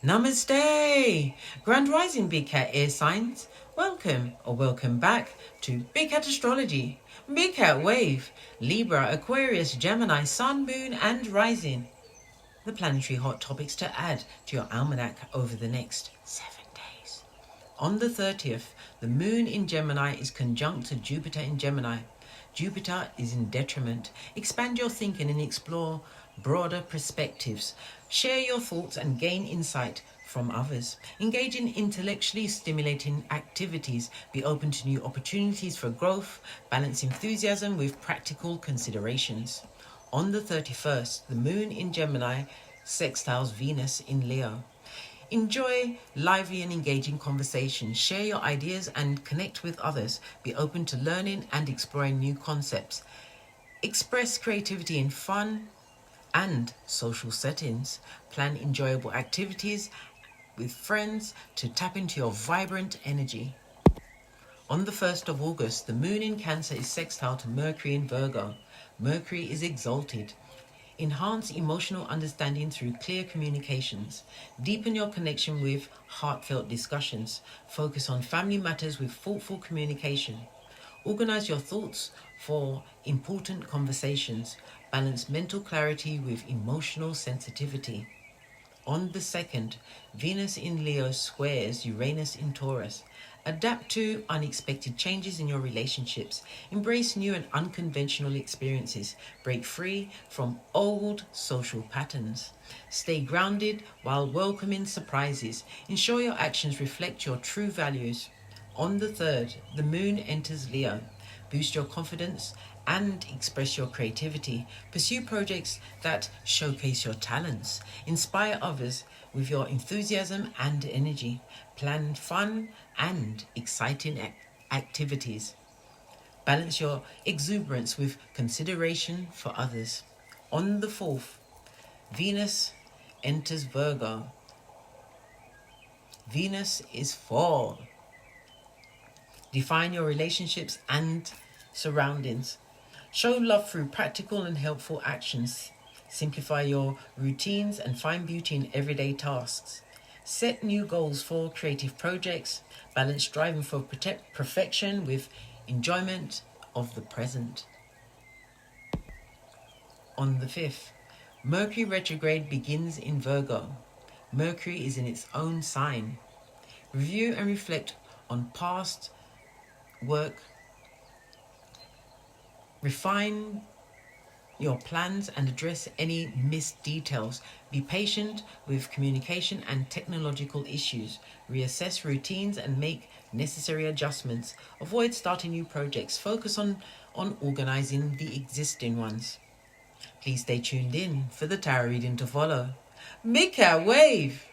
Namaste! Grand Rising Big Cat Air Signs. Welcome or welcome back to Big Cat Astrology. Big Cat Wave, Libra, Aquarius, Gemini, Sun, Moon and Rising. The planetary hot topics to add to your almanac over the next 7 days. On the 30th, the Moon in Gemini is conjunct to Jupiter in Gemini. Jupiter is in detriment. Expand your thinking and explore broader perspectives. Share your thoughts and gain insight from others. Engage in intellectually stimulating activities. Be open to new opportunities for growth. Balance enthusiasm with practical considerations. On the 31st, the Moon in Gemini sextiles Venus in Leo. Enjoy lively and engaging conversations. Share your ideas and connect with others. Be open to learning and exploring new concepts. Express creativity in fun and social settings. Plan enjoyable activities with friends to tap into your vibrant energy. On the 1st of August, the Moon in Cancer is sextile to Mercury in Virgo. Mercury is exalted. Enhance emotional understanding through clear communications. Deepen your connection with heartfelt discussions. Focus on family matters with thoughtful communication. Organize your thoughts for important conversations. Balance mental clarity with emotional sensitivity. On the 2nd, Venus in Leo squares Uranus in Taurus. Adapt to unexpected changes in your relationships. Embrace new and unconventional experiences. Break free from old social patterns. Stay grounded while welcoming surprises. Ensure your actions reflect your true values. On the 3rd, the Moon enters Leo. Boost your confidence and express your creativity. Pursue projects that showcase your talents. Inspire others with your enthusiasm and energy. Plan fun and exciting activities. Balance your exuberance with consideration for others. On the 4th, Venus enters Virgo. Venus is fall. Define your relationships and surroundings. Show love through practical and helpful actions. Simplify your routines and find beauty in everyday tasks. Set new goals for creative projects. Balance striving for perfection with enjoyment of the present. On the 5th, Mercury retrograde begins in Virgo. Mercury is in its own sign. Review and reflect on past work. Refine your plans and address any missed details. Be patient with communication and technological issues. Reassess routines and make necessary adjustments. Avoid starting new projects. Focus on organizing the existing ones. Please stay tuned in for the tarot reading to follow. Big Cat Wave!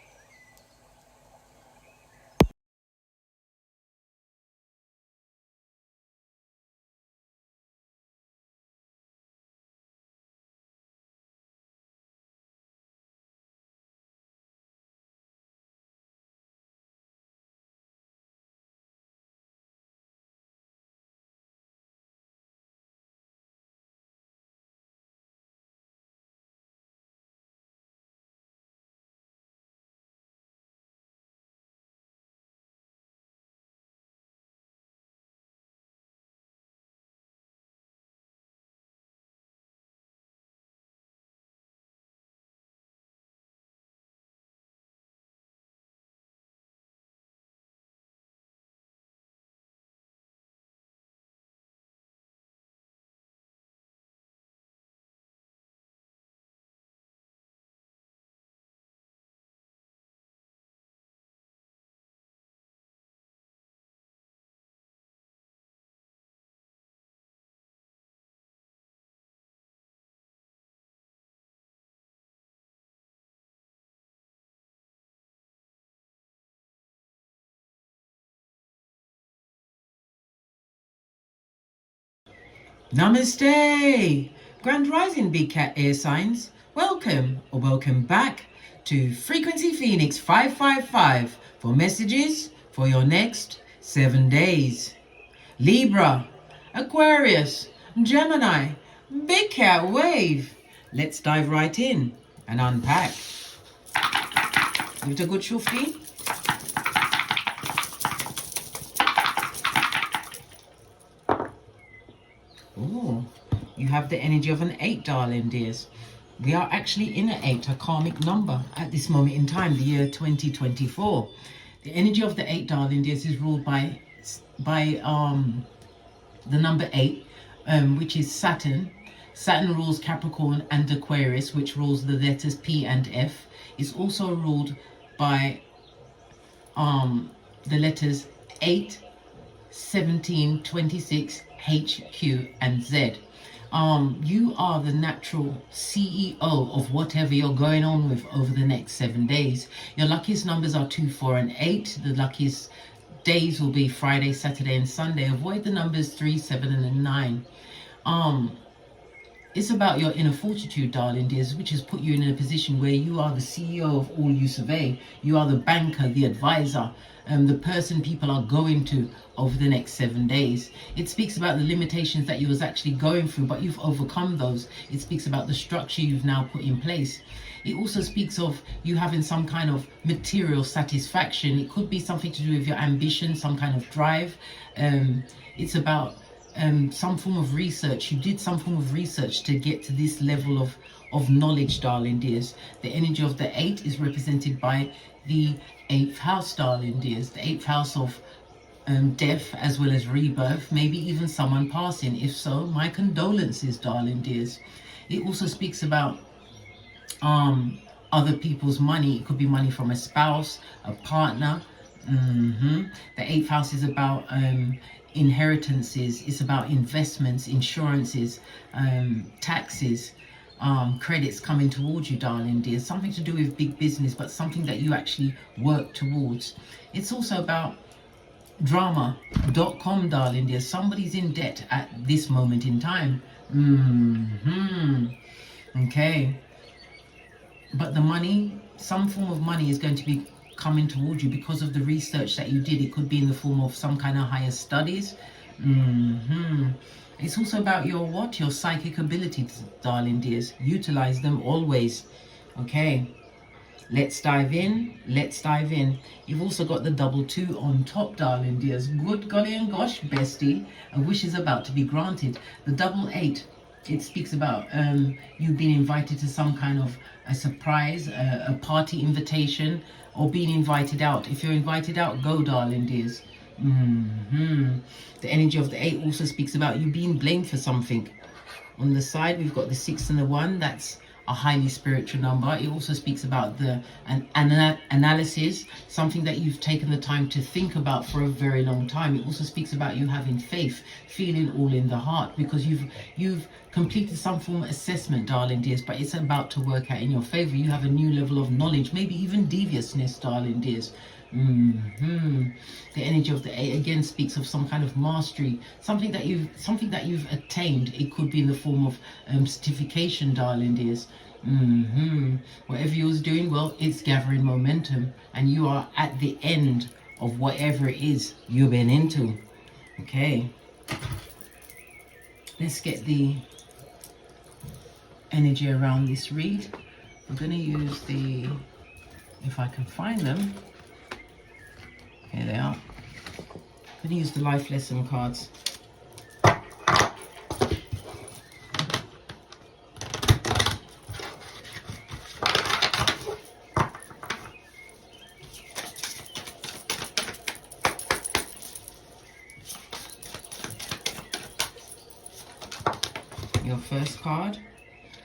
Namaste! Grand Rising Big Cat Air Signs. Welcome or welcome back to Frequency Phoenix 555 for messages for your next 7 days. Libra, Aquarius, Gemini, Big Cat Wave. Let's dive right in and unpack. Give it a good shufti. Oh, you have the energy of an 8, darling dears. We are actually in an 8, a karmic number at this moment in time, the year 2024. The energy of the 8, darling dears, is ruled by the number 8, which is Saturn. Saturn rules Capricorn and Aquarius, which rules the letters P and F. It's also ruled by the letters 8, 17, 26, H, Q, and Z. You are the natural CEO of whatever you're going on with over the next 7 days. Your luckiest numbers are 2, 4, and 8. The luckiest days will be Friday, Saturday, and Sunday. Avoid the numbers 3, 7, and 9. It's about your inner fortitude, darling dears, which has put you in a position where you are the CEO of all you survey. You are the banker, the advisor, the person people are going to over the next 7 days. It speaks about the limitations that you was actually going through, but you've overcome those. It speaks about the structure you've now put in place. It also speaks of you having some kind of material satisfaction. It could be something to do with your ambition, some kind of drive. It's about some form of research. You did some form of research to get to this level of knowledge, darling dears. The energy of the 8 is represented by the 8th house, darling dears. The 8th house of death as well as rebirth, maybe even someone passing. If so, my condolences, darling dears. It also speaks about other people's money. It could be money from a spouse, a partner. The 8th house is about inheritances. It's about investments, insurances, taxes, credits coming towards you, darling dear. Something to do with big business, but something that you actually work towards. It's also about drama.com, darling dear. Somebody's in debt at this moment in time. Okay. But the money, some form of money is going to be coming towards you because of the research that you did. It could be in the form of some kind of higher studies. It's also about your your psychic abilities, darling dears. Utilize them always. Okay, let's dive in. You've also got the double 2 on top, darling dears. Good golly and gosh, bestie, a wish is about to be granted. The double 8, it speaks about you being invited to some kind of a surprise, a party invitation, or being invited out. If you're invited out, go, darling dears. The energy of the 8 also speaks about you being blamed for something. On the side, we've got the 6 and the 1. That's a highly spiritual number. It also speaks about an analysis, something that you've taken the time to think about for a very long time. It also speaks about you having faith, feeling all in the heart, because you've completed some form of assessment, darling dears, but it's about to work out in your favor. You have a new level of knowledge, maybe even deviousness, darling dears. The energy of the 8 again speaks of some kind of mastery, something that you've attained. It could be in the form of certification, darling dears. Whatever you was doing, well, it's gathering momentum, and you are at the end of whatever it is you've been into. Okay, let's get the energy around this read. I'm going to use the, if I can find them. Here they are. I'm going to use the life lesson cards. Your first card,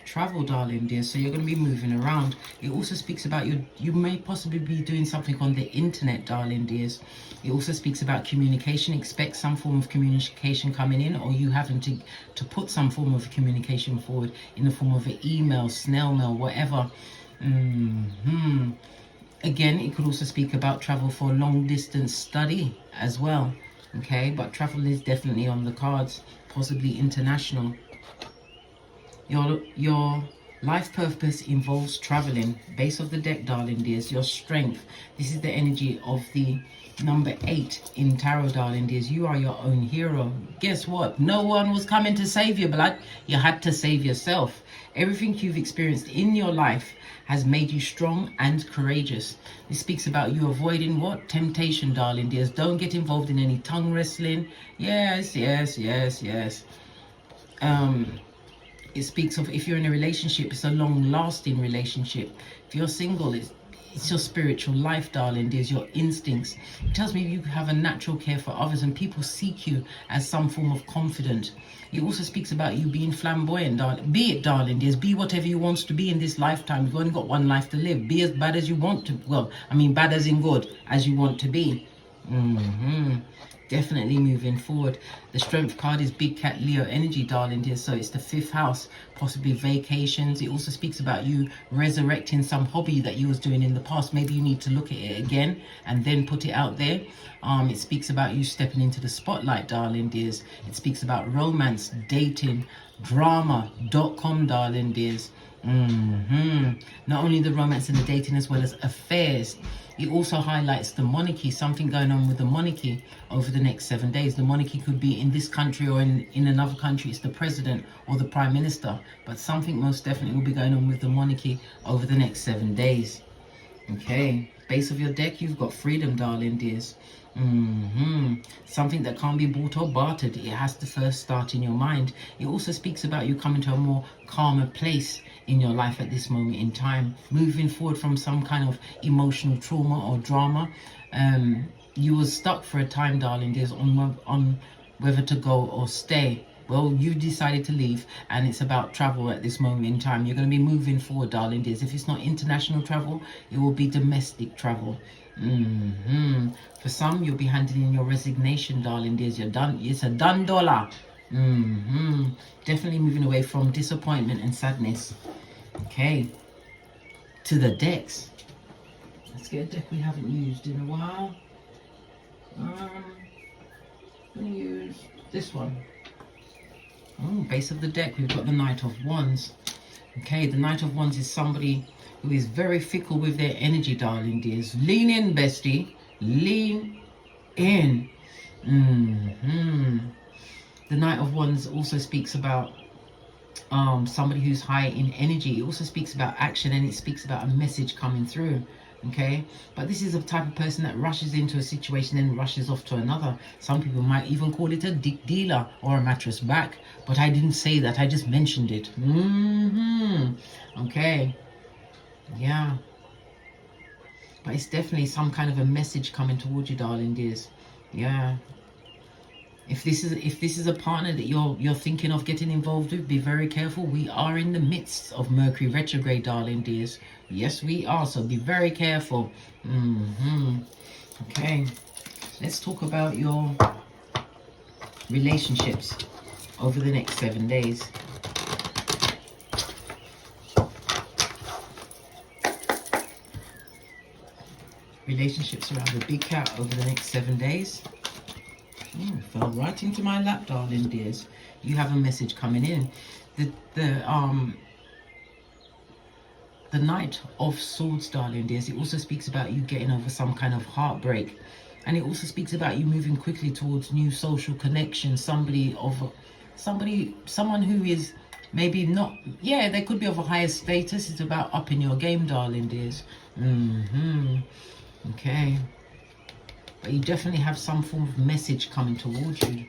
travel, darling dear. So you're going to be moving around. It also speaks about you may possibly be doing something on the internet, darling dears. It also speaks about communication. Expect some form of communication coming in, or you having to put some form of communication forward in the form of an email, snail mail, whatever. Again, it could also speak about travel for long distance study as well. Okay, but travel is definitely on the cards, possibly international. Your Life purpose involves traveling. Base of the deck, darling dears, your strength. This is the energy of the number 8 in tarot, darling dears. You are your own hero. Guess what? No one was coming to save you, blood. You had to save yourself. Everything you've experienced in your life has made you strong and courageous. This speaks about you avoiding what? Temptation, darling dears. Don't get involved in any tongue wrestling. Yes, yes, yes, yes. It speaks of, if you're in a relationship, it's a long-lasting relationship. If you're single, it's your spiritual life, darling dears, your instincts. It tells me you have a natural care for others and people seek you as some form of confidant. It also speaks about you being flamboyant, darling. Be it, darling dears. Be whatever you want to be in this lifetime. You've only got one life to live. Be as bad as you want to. Well, I mean bad as in good, as you want to be. Definitely moving forward. The strength card is big cat Leo energy, darling dear. So it's the 5th house, possibly vacations. It also speaks about you resurrecting some hobby that you was doing in the past. Maybe you need to look at it again and then put it out there. It speaks about you stepping into the spotlight, darling dears. It speaks about romance, dating, drama.com, darling dears. Not only the romance and the dating, as well as affairs. It also highlights the monarchy, something going on with the monarchy over the next 7 days. The monarchy could be in this country or in another country. It's the president or the prime minister. But something most definitely will be going on with the monarchy over the next 7 days. Okay. Base of your deck, you've got freedom, darling dears. Something that can't be bought or bartered. It has to first start in your mind. It also speaks about you coming to a more calmer place in your life at this moment in time, moving forward from some kind of emotional trauma or drama. You were stuck for a time, darling dears, on whether to go or stay. Well, you decided to leave, and it's about travel at this moment in time. You're going to be moving forward, darling dears. If it's not international travel, it will be domestic travel. For some, you'll be handing in your resignation, darling dears. You're done. It's a done dollar. Definitely moving away from disappointment and sadness. Okay, to the decks. Let's get a deck we haven't used in a while. I'm gonna use this one. Base of the deck, we've got the Knight of Wands. Okay, the Knight of Wands is somebody who is very fickle with their energy, darling dears. Lean in, bestie. Lean in. The Knight of Wands also speaks about somebody who's high in energy. It also speaks about action, and it speaks about a message coming through. Okay, but this is a type of person that rushes into a situation and rushes off to another. Some people might even call it a dick dealer or a mattress back, but I didn't say that. I just mentioned it. Okay, yeah, but it's definitely some kind of a message coming towards you, darling dears. Yeah. If this is a partner that you're thinking of getting involved with, be very careful. We are in the midst of Mercury retrograde, darling dears. Yes, we are. So be very careful. Okay. Let's talk about your relationships over the next 7 days. Relationships around the big cat over the next 7 days. Fell right into my lap, darling dears. You have a message coming in. The Knight of Swords, darling dears. It also speaks about you getting over some kind of heartbreak, and it also speaks about you moving quickly towards new social connections. Someone who is maybe not. Yeah, they could be of a higher status. It's about upping your game, darling dears. Okay. But you definitely have some form of message coming towards you.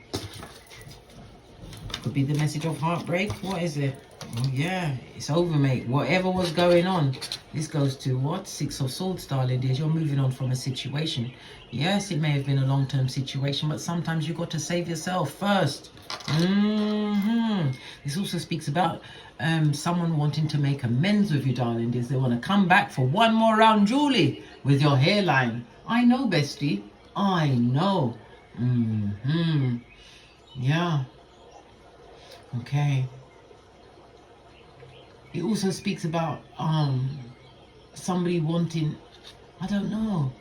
Could be the message of heartbreak. What is it? Oh, yeah, it's over, mate. Whatever was going on. This goes to what? 6 of Swords, darling dears. You're moving on from a situation. Yes, it may have been a long-term situation, but sometimes you've got to save yourself first. This also speaks about someone wanting to make amends with you, darling dears. They want to come back for one more round, Julie, with your hairline. I know, bestie. I know. Yeah. Okay. It also speaks about somebody wanting, I don't know,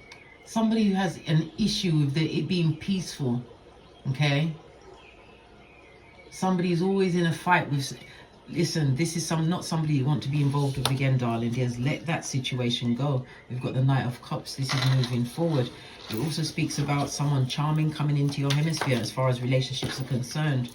somebody who has an issue with it being peaceful. Okay. Somebody is always in a fight with, listen, this is not somebody you want to be involved with again, darling dears. Let that situation go. We've got the Knight of Cups. This is moving forward. It also speaks about someone charming coming into your hemisphere as far as relationships are concerned,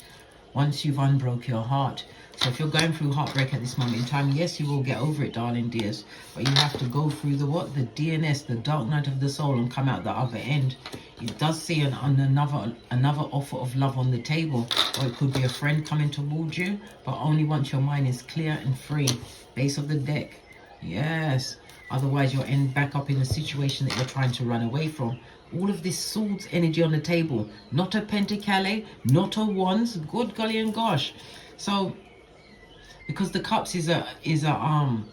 once you've unbroke your heart. So if you're going through heartbreak at this moment in time, yes, you will get over it, darling dears. But you have to go through the what? The DNS, the dark night of the soul, and come out the other end. It does see another offer of love on the table. Or it could be a friend coming towards you, but only once your mind is clear and free. Base of the deck. Yes. Otherwise, you'll end back up in a situation that you're trying to run away from. All of this swords energy on the table. Not a pentacale, not a wands. Good golly and gosh. So, because the cups is a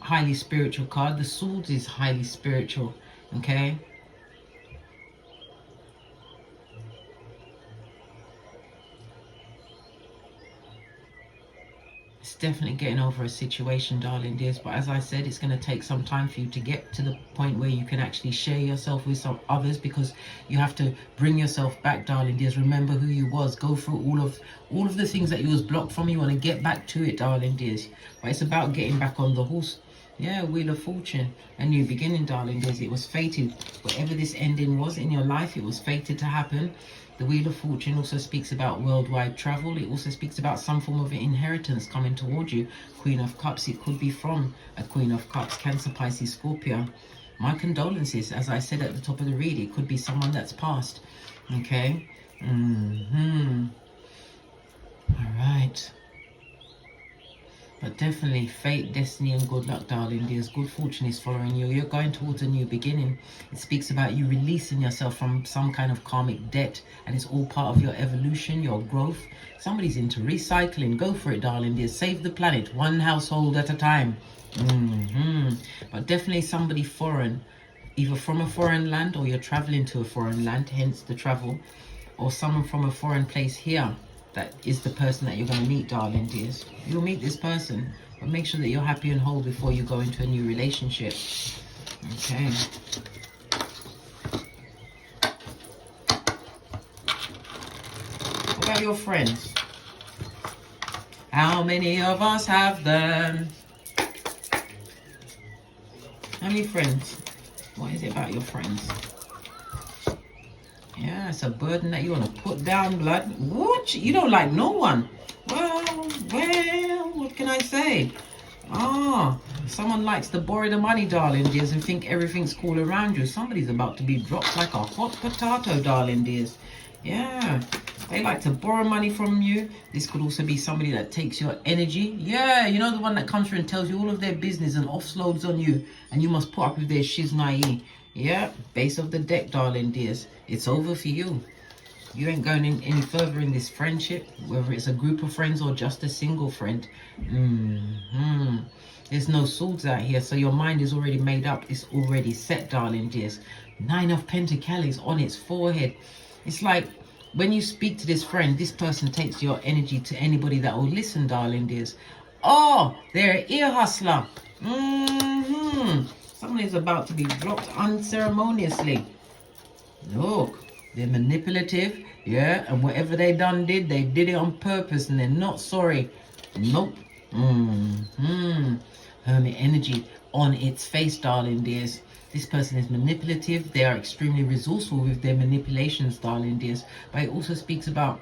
highly spiritual card, the swords is highly spiritual. Okay. It's definitely getting over a situation, darling dears. But as I said, it's going to take some time for you to get to the point where you can actually share yourself with some others, because you have to bring yourself back, darling dears. Remember who you was. Go through all of the things that you was blocked from. You want to get back to it, darling dears. But it's about getting back on the horse. Yeah, Wheel of Fortune. A new beginning, darling dears. It was fated. Whatever this ending was in your life, it was fated to happen. The Wheel of Fortune also speaks about worldwide travel. It also speaks about some form of inheritance coming towards you. Queen of Cups, it could be from a Queen of Cups, Cancer, Pisces, Scorpio. My condolences, as I said at the top of the read, it could be someone that's passed. Okay. All right. But definitely fate, destiny, and good luck, darling dears. Good fortune is following you. You're going towards a new beginning. It speaks about you releasing yourself from some kind of karmic debt, and it's all part of your evolution, your growth. Somebody's into recycling. Go for it, darling dears. Save the planet, one household at a time. But definitely somebody foreign, either from a foreign land, or you're traveling to a foreign land, hence the travel, or someone from a foreign place here. That is the person that you're going to meet, darling dears. You'll meet this person, but make sure that you're happy and whole before you go into a new relationship. Okay. What about your friends? How many of us have them? How many friends? What is it about your friends? Yeah, it's a burden that you want to put down, blood. What? You don't like no one. Well, what can I say? Someone likes to borrow the money, darling dears, and think everything's cool around you. Somebody's about to be dropped like a hot potato, darling dears. Yeah, they like to borrow money from you. This could also be somebody that takes your energy. Yeah, you know, the one that comes through and tells you all of their business and offloads on you, and you must put up with their shiznai. Yeah, base of the deck, darling dears. It's over for you. You ain't going any further in this friendship, whether it's a group of friends or just a single friend. There's no swords out here, so your mind is already made up. It's already set, darling dears. 9 of Pentacles on its forehead. It's like when you speak to this friend, this person takes your energy to anybody that will listen, darling dears. Oh, they're an ear hustler. Someone is about to be dropped unceremoniously. Look, they're manipulative, yeah, and whatever they did, they did it on purpose, and they're not sorry. Nope. Hermit energy on its face, darling dears. This person is manipulative. They are extremely resourceful with their manipulations, darling dears. But it also speaks about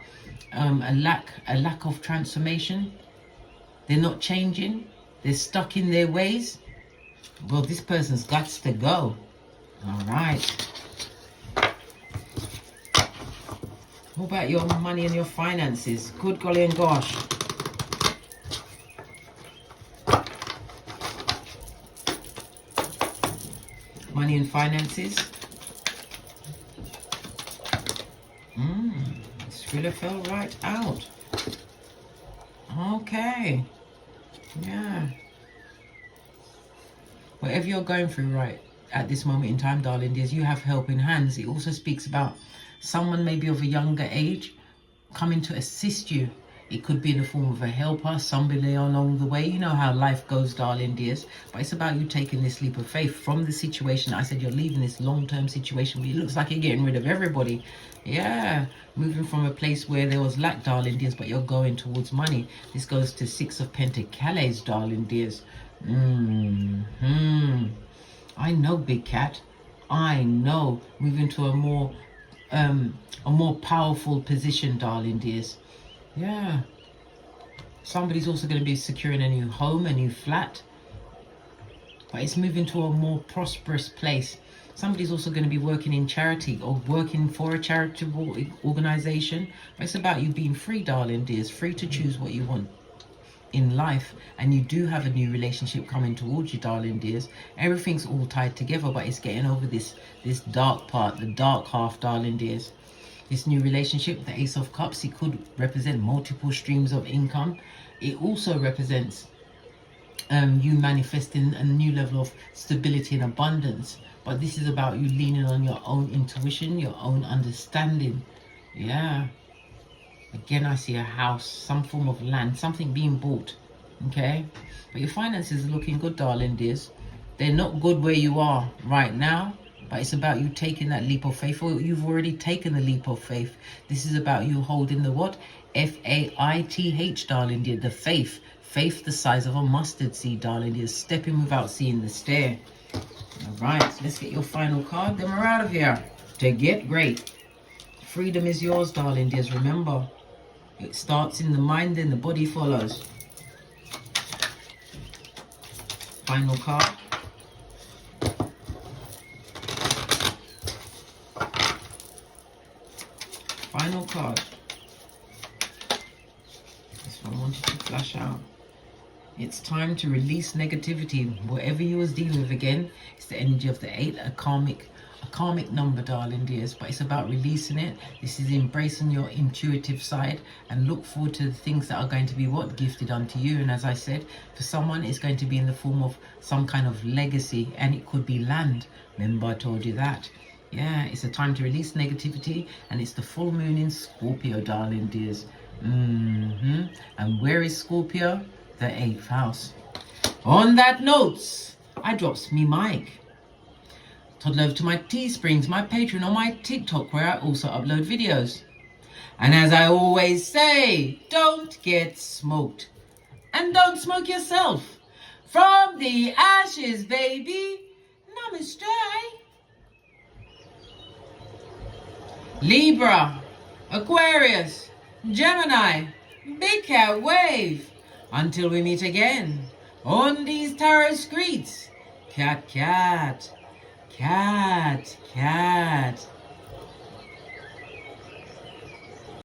a lack of transformation. They're not changing. They're stuck in their ways. Well, this person's got to go. All right. What about your money and your finances? Good golly and gosh. Money and finances. This thriller fell right out. Okay. Yeah. Whatever you're going through right at this moment in time, darling dears, you have helping hands. It also speaks about someone maybe of a younger age coming to assist you It could be in the form of a helper, somebody along the way. You know how life goes, darling dears. But it's about you taking this leap of faith from the situation. I said you're leaving this long-term situation where it looks like you're getting rid of everybody. Yeah, moving from a place where there was lack, darling dears, but you're going towards money. This goes to Six of Pentacles, darling dears. I know, big cat. I know. Moving to a more powerful position, darling dears. Yeah. Somebody's also going to be securing a new home, a new flat. But it's moving to a more prosperous place. Somebody's also going to be working in charity or working for a charitable organization. But it's about you being free, darling dears. Free to choose what you want in life. And you do have a new relationship coming towards you, darling dears. Everything's all tied together, but it's getting over this dark part, the dark half, darling dears. This new relationship, the Ace of Cups, it could represent multiple streams of income. It also represents you manifesting a new level of stability and abundance. But this is about you leaning on your own intuition, your own understanding. Yeah. Again, I see a house, some form of land, something being bought. Okay? But your finances are looking good, darling dears. They're not good where you are right now. But it's about you taking that leap of faith, or you've already taken the leap of faith. This is about you holding the what? F-A-I-T-H, darling dear. The faith. Faith the size of a mustard seed, darling dear. Stepping without seeing the stair. All right, let's get your final card. Then we're out of here. To get great. Freedom is yours, darling dears. Remember, it starts in the mind and the body follows. Final card. Final card. This one I wanted to flash out. It's time to release negativity. Whatever you was dealing with, again, it's the energy of the 8, a karmic number, darling dears. But it's about releasing it. This is embracing your intuitive side and look forward to the things that are going to be what? Gifted unto you. And as I said, for someone, it's going to be in the form of some kind of legacy, and it could be land. Remember, I told you that. Yeah, it's a time to release negativity, and it's the full moon in Scorpio, darling dears. And where is Scorpio? The 8th house. On that note, I drops me mic. Toddle over to my Teesprings, my Patreon, or my TikTok, where I also upload videos. And as I always say, don't get smoked. And don't smoke yourself. From the ashes, baby. Namaste. Libra, Aquarius, Gemini, Big Cat Wave. Until we meet again on these tarot streets. Cat, cat, cat, cat.